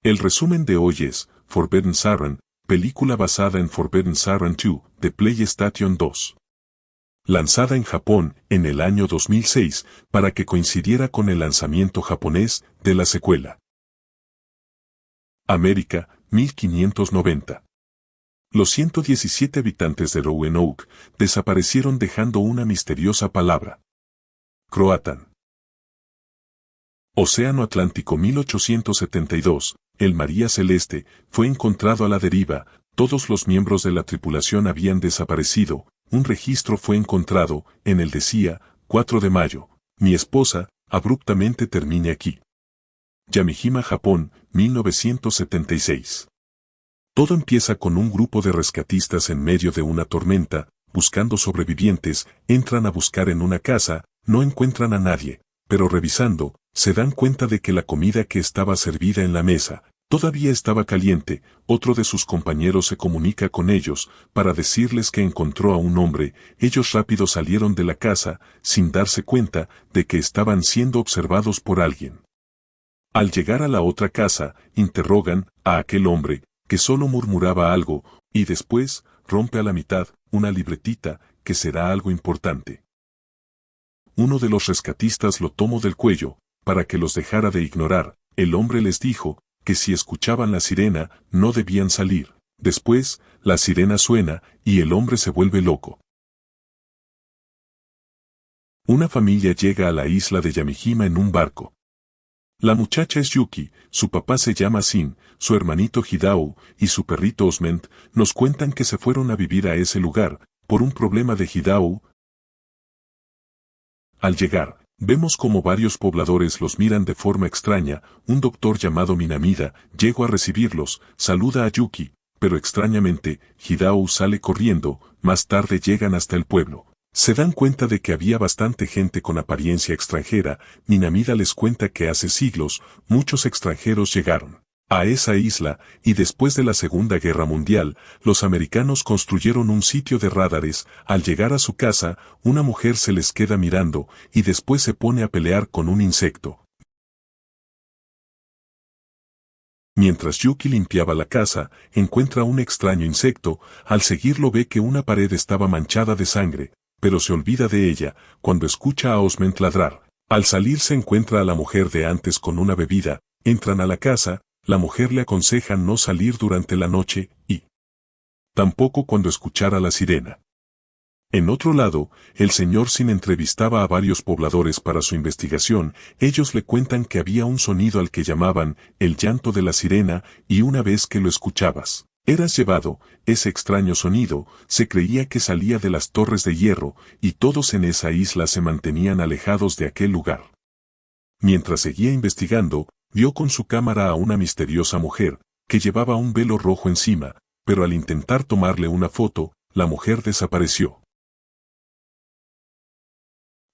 El resumen de hoy es Forbidden Siren, película basada en Forbidden Siren 2, de PlayStation 2. Lanzada en Japón en el año 2006 para que coincidiera con el lanzamiento japonés de la secuela. América, 1590. Los 117 habitantes de Roanoke desaparecieron dejando una misteriosa palabra. Croatan. Océano Atlántico 1872, el María Celeste, fue encontrado a la deriva, todos los miembros de la tripulación habían desaparecido, un registro fue encontrado, en el decía, 4 de mayo, mi esposa, abruptamente termine aquí. Yamijima, Japón, 1976. Todo empieza con un grupo de rescatistas en medio de una tormenta, buscando sobrevivientes, entran a buscar en una casa, no encuentran a nadie, pero revisando, se dan cuenta de que la comida que estaba servida en la mesa, todavía estaba caliente. Otro de sus compañeros se comunica con ellos, para decirles que encontró a un hombre. Ellos rápido salieron de la casa, sin darse cuenta de que estaban siendo observados por alguien. Al llegar a la otra casa, interrogan a aquel hombre, que solo murmuraba algo, y después, rompe a la mitad, una libretita, que será algo importante. Uno de los rescatistas lo tomó del cuello, para que los dejara de ignorar. El hombre les dijo, que si escuchaban la sirena, no debían salir. Después, la sirena suena, y el hombre se vuelve loco. Una familia llega a la isla de Yamijima en un barco. La muchacha es Yuki, su papá se llama Sin, su hermanito Hidao, y su perrito Osment. Nos cuentan que se fueron a vivir a ese lugar, por un problema de Hidao. Al llegar, vemos como varios pobladores los miran de forma extraña. Un doctor llamado Minamida llegó a recibirlos, saluda a Yuki, pero extrañamente, Hidao sale corriendo. Más tarde llegan hasta el pueblo. Se dan cuenta de que había bastante gente con apariencia extranjera. Minamida les cuenta que hace siglos, muchos extranjeros llegaron a esa isla, y después de la Segunda Guerra Mundial, los americanos construyeron un sitio de radares. Al llegar a su casa, una mujer se les queda mirando, y después se pone a pelear con un insecto. Mientras Yuki limpiaba la casa, encuentra un extraño insecto. Al seguirlo ve que una pared estaba manchada de sangre, pero se olvida de ella, cuando escucha a Osment ladrar. Al salir se encuentra a la mujer de antes con una bebida, entran a la casa. La mujer le aconseja no salir durante la noche, y tampoco cuando escuchara la sirena. En otro lado, el señor Sin entrevistaba a varios pobladores para su investigación. Ellos le cuentan que había un sonido al que llamaban el llanto de la sirena, y una vez que lo escuchabas, eras llevado. Ese extraño sonido se creía que salía de las torres de hierro, y todos en esa isla se mantenían alejados de aquel lugar. Mientras seguía investigando, vio con su cámara a una misteriosa mujer, que llevaba un velo rojo encima, pero al intentar tomarle una foto, la mujer desapareció.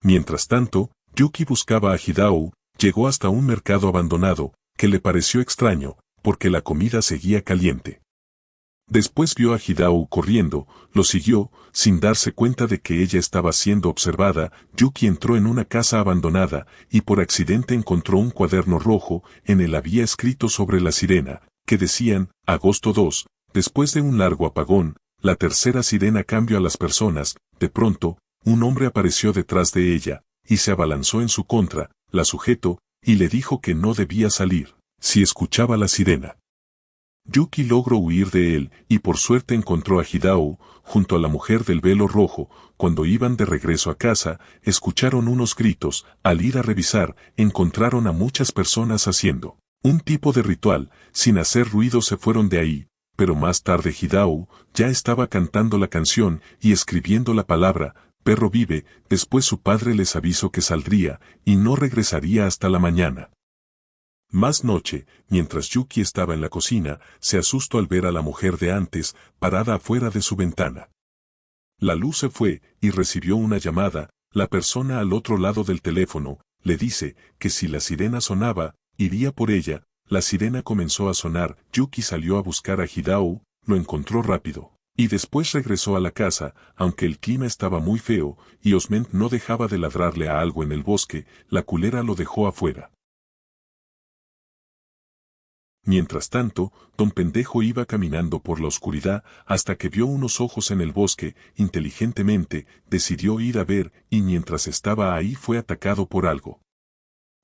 Mientras tanto, Yuki buscaba a Hidao, llegó hasta un mercado abandonado, que le pareció extraño, porque la comida seguía caliente. Después vio a Hidao corriendo, lo siguió, sin darse cuenta de que ella estaba siendo observada. Yuki entró en una casa abandonada, y por accidente encontró un cuaderno rojo. En él había escrito sobre la sirena, que decían, agosto 2, después de un largo apagón, la tercera sirena cambió a las personas. De pronto, un hombre apareció detrás de ella, y se abalanzó en su contra, la sujetó, y le dijo que no debía salir, si escuchaba la sirena. Yuki logró huir de él, y por suerte encontró a Hidao, junto a la mujer del velo rojo. Cuando iban de regreso a casa, escucharon unos gritos. Al ir a revisar, encontraron a muchas personas haciendo un tipo de ritual. Sin hacer ruido se fueron de ahí, pero más tarde Hidao ya estaba cantando la canción y escribiendo la palabra, perro vive. Después su padre les avisó que saldría, y no regresaría hasta la mañana. Más noche, mientras Yuki estaba en la cocina, se asustó al ver a la mujer de antes, parada afuera de su ventana. La luz se fue, y recibió una llamada. La persona al otro lado del teléfono, le dice, que si la sirena sonaba, iría por ella. La sirena comenzó a sonar. Yuki salió a buscar a Hidao, lo encontró rápido, y después regresó a la casa. Aunque el clima estaba muy feo, y Osment no dejaba de ladrarle a algo en el bosque, la culera lo dejó afuera. Mientras tanto, don Pendejo iba caminando por la oscuridad hasta que vio unos ojos en el bosque, inteligentemente, decidió ir a ver y mientras estaba ahí fue atacado por algo.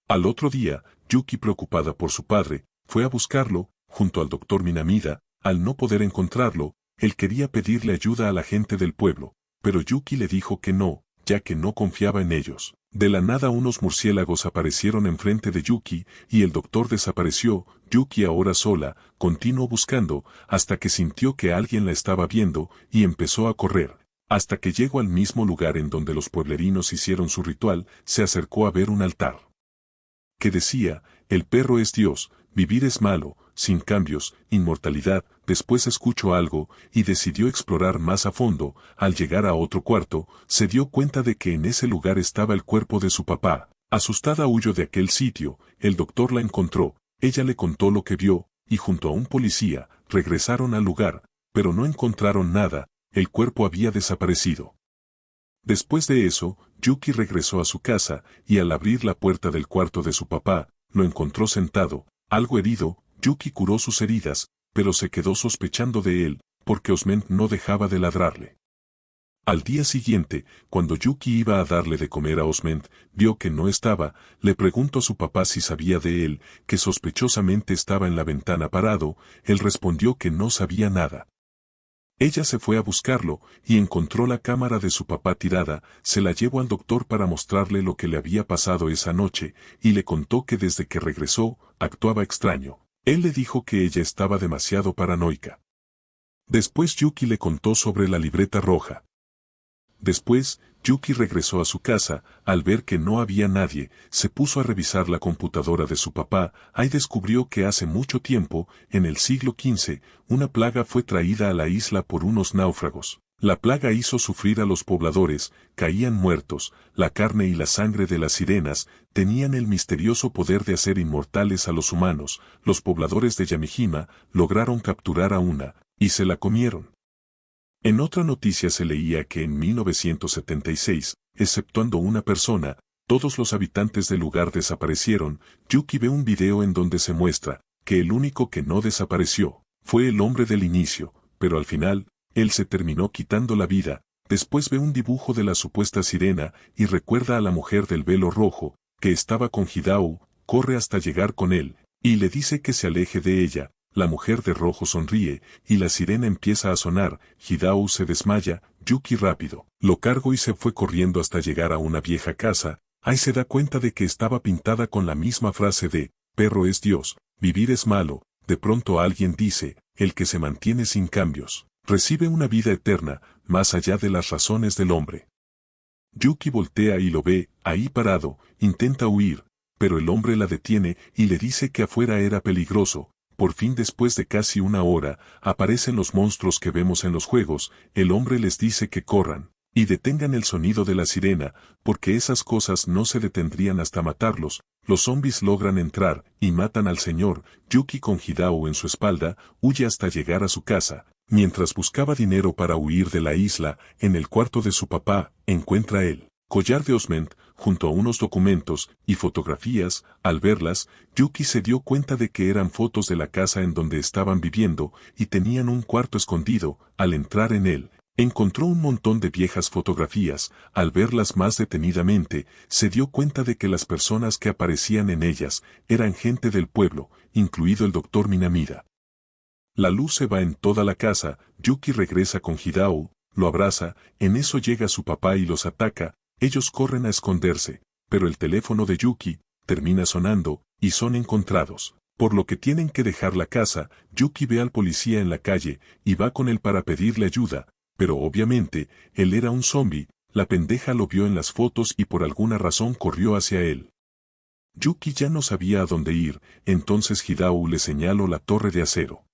Al otro día, Yuki preocupada por su padre, fue a buscarlo, junto al doctor Minamida. Al no poder encontrarlo, él quería pedirle ayuda a la gente del pueblo, pero Yuki le dijo que no, ya que no confiaba en ellos. De la nada unos murciélagos aparecieron enfrente de Yuki, y el doctor desapareció. Yuki ahora sola, continuó buscando, hasta que sintió que alguien la estaba viendo, y empezó a correr. Hasta que llegó al mismo lugar en donde los pueblerinos hicieron su ritual, se acercó a ver un altar que decía, el perro es Dios, vivir es malo, sin cambios, inmortalidad. Después escuchó algo, y decidió explorar más a fondo. Al llegar a otro cuarto, se dio cuenta de que en ese lugar estaba el cuerpo de su papá. Asustada huyó de aquel sitio, el doctor la encontró, ella le contó lo que vio, y junto a un policía, regresaron al lugar, pero no encontraron nada, el cuerpo había desaparecido. Después de eso, Yuki regresó a su casa, y al abrir la puerta del cuarto de su papá, lo encontró sentado, algo herido. Yuki curó sus heridas, pero se quedó sospechando de él, porque Osment no dejaba de ladrarle. Al día siguiente, cuando Yuki iba a darle de comer a Osment, vio que no estaba, le preguntó a su papá si sabía de él, que sospechosamente estaba en la ventana parado. Él respondió que no sabía nada. Ella se fue a buscarlo, y encontró la cámara de su papá tirada. Se la llevó al doctor para mostrarle lo que le había pasado esa noche, y le contó que desde que regresó, actuaba extraño. Él le dijo que ella estaba demasiado paranoica. Después Yuki le contó sobre la libreta roja. Después, Yuki regresó a su casa. Al ver que no había nadie, se puso a revisar la computadora de su papá. Ahí descubrió que hace mucho tiempo, en el siglo XV, una plaga fue traída a la isla por unos náufragos. La plaga hizo sufrir a los pobladores, caían muertos. La carne y la sangre de las sirenas tenían el misterioso poder de hacer inmortales a los humanos. Los pobladores de Yamijima lograron capturar a una, y se la comieron. En otra noticia se leía que en 1976, exceptuando una persona, todos los habitantes del lugar desaparecieron. Yuki ve un video en donde se muestra que el único que no desapareció fue el hombre del inicio, pero al final, él se terminó quitando la vida. Después ve un dibujo de la supuesta sirena y recuerda a la mujer del velo rojo, que estaba con Hidao, corre hasta llegar con él, y le dice que se aleje de ella. La mujer de rojo sonríe, y la sirena empieza a sonar. Hidao se desmaya. Yuki rápido lo cargó y se fue corriendo hasta llegar a una vieja casa. Ahí se da cuenta de que estaba pintada con la misma frase de, perro es Dios, vivir es malo. De pronto alguien dice, el que se mantiene sin cambios, recibe una vida eterna, más allá de las razones del hombre. Yuki voltea y lo ve, ahí parado, intenta huir, pero el hombre la detiene y le dice que afuera era peligroso. Por fin, después de casi una hora, aparecen los monstruos que vemos en los juegos. El hombre les dice que corran y detengan el sonido de la sirena, porque esas cosas no se detendrían hasta matarlos. Los zombies logran entrar y matan al señor. Yuki, con Hidao en su espalda, huye hasta llegar a su casa. Mientras buscaba dinero para huir de la isla, en el cuarto de su papá, encuentra el collar de Osment, junto a unos documentos y fotografías. Al verlas, Yuki se dio cuenta de que eran fotos de la casa en donde estaban viviendo, y tenían un cuarto escondido. Al entrar en él, encontró un montón de viejas fotografías. Al verlas más detenidamente, se dio cuenta de que las personas que aparecían en ellas eran gente del pueblo, incluido el doctor Minamida. La luz se va en toda la casa. Yuki regresa con Hidao, lo abraza. En eso llega su papá y los ataca. Ellos corren a esconderse, pero el teléfono de Yuki termina sonando, y son encontrados, por lo que tienen que dejar la casa. Yuki ve al policía en la calle, y va con él para pedirle ayuda, pero obviamente, él era un zombi. La pendeja lo vio en las fotos y por alguna razón corrió hacia él. Yuki ya no sabía a dónde ir, entonces Hidao le señaló la torre de acero.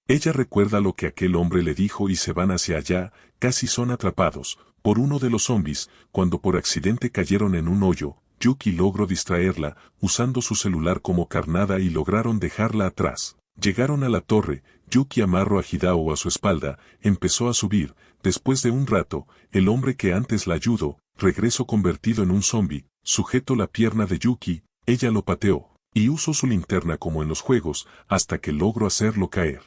Ella recuerda lo que aquel hombre le dijo y se van hacia allá. Casi son atrapados por uno de los zombies, cuando por accidente cayeron en un hoyo. Yuki logró distraerla, usando su celular como carnada, y lograron dejarla atrás. Llegaron a la torre. Yuki amarró a Hidao a su espalda, empezó a subir. Después de un rato, el hombre que antes la ayudó, regresó convertido en un zombi, sujetó la pierna de Yuki. Ella lo pateó, Y usó su linterna como en los juegos, hasta que logró hacerlo caer.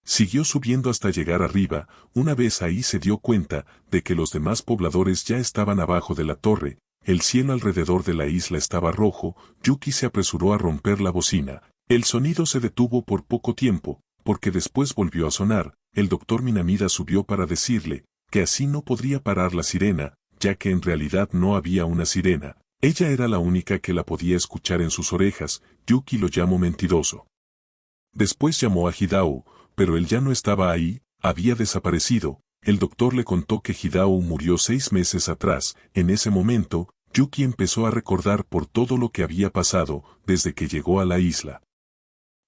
Siguió subiendo hasta llegar arriba. Una vez ahí se dio cuenta de que los demás pobladores ya estaban abajo de la torre. El cielo alrededor de la isla estaba rojo. Yuki se apresuró a romper la bocina. El sonido se detuvo por poco tiempo, porque después volvió a sonar. El doctor Minamida subió para decirle que así no podría parar la sirena, ya que en realidad no había una sirena. Ella era la única que la podía escuchar en sus orejas. Yuki lo llamó mentiroso. Después llamó a Hidao, pero él ya no estaba ahí, había desaparecido. El doctor le contó que Hidao murió 6 meses atrás. En ese momento, Yuki empezó a recordar por todo lo que había pasado desde que llegó a la isla.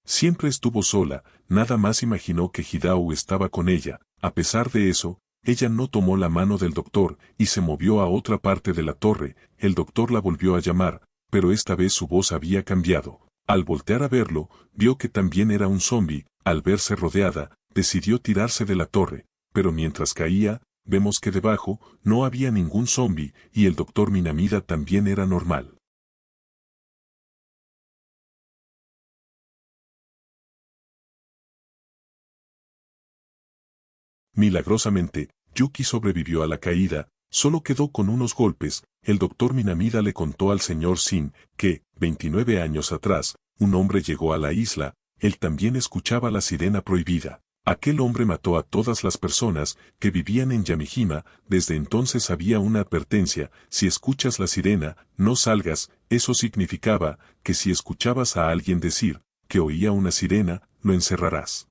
Siempre estuvo sola, nada más imaginó que Hidao estaba con ella. A pesar de eso, ella no tomó la mano del doctor y se movió a otra parte de la torre. El doctor la volvió a llamar, pero esta vez su voz había cambiado. Al voltear a verlo, vio que también era un zombi. Al verse rodeada, decidió tirarse de la torre, pero mientras caía, vemos que debajo no había ningún zombi y el doctor Minamida también era normal. Milagrosamente, Yuki sobrevivió a la caída, solo quedó con unos golpes. El doctor Minamida le contó al señor Sin que, 29 años atrás, un hombre llegó a la isla. Él también escuchaba la sirena prohibida. Aquel hombre mató a todas las personas que vivían en Yamijima. Desde entonces había una advertencia: si escuchas la sirena, no salgas. Eso significaba que si escuchabas a alguien decir que oía una sirena, lo encerrarás.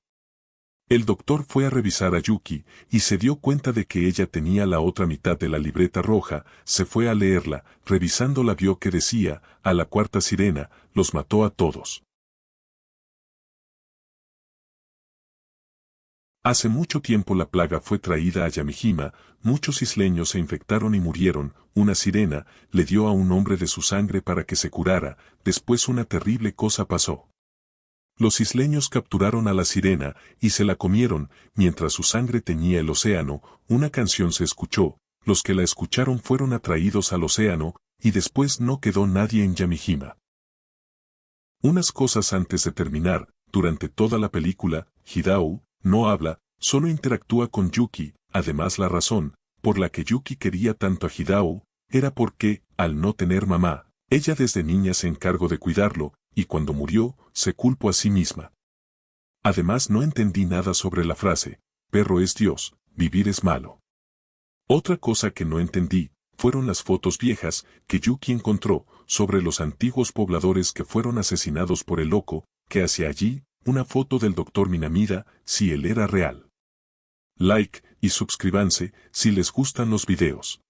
El doctor fue a revisar a Yuki y se dio cuenta de que ella tenía la otra mitad de la libreta roja. Se fue a leerla. Revisándola vio que decía: a la cuarta sirena, los mató a todos. Hace mucho tiempo la plaga fue traída a Yamijima, muchos isleños se infectaron y murieron. Una sirena le dio a un hombre de su sangre para que se curara. Después una terrible cosa pasó. Los isleños capturaron a la sirena y se la comieron. Mientras su sangre teñía el océano, una canción se escuchó. Los que la escucharon fueron atraídos al océano, y después no quedó nadie en Yamijima. Unas cosas antes de terminar. Durante toda la película, Hidao no habla, solo interactúa con Yuki. Además, la razón por la que Yuki quería tanto a Hidao era porque, al no tener mamá, ella desde niña se encargó de cuidarlo, y cuando murió, se culpó a sí misma. Además, no entendí nada sobre la frase: perro es Dios, vivir es malo. Otra cosa que no entendí fueron las fotos viejas que Yuki encontró sobre los antiguos pobladores que fueron asesinados por el loco, que hacía allí una foto del doctor Minamida, si él era real. Like y suscríbanse si les gustan los videos.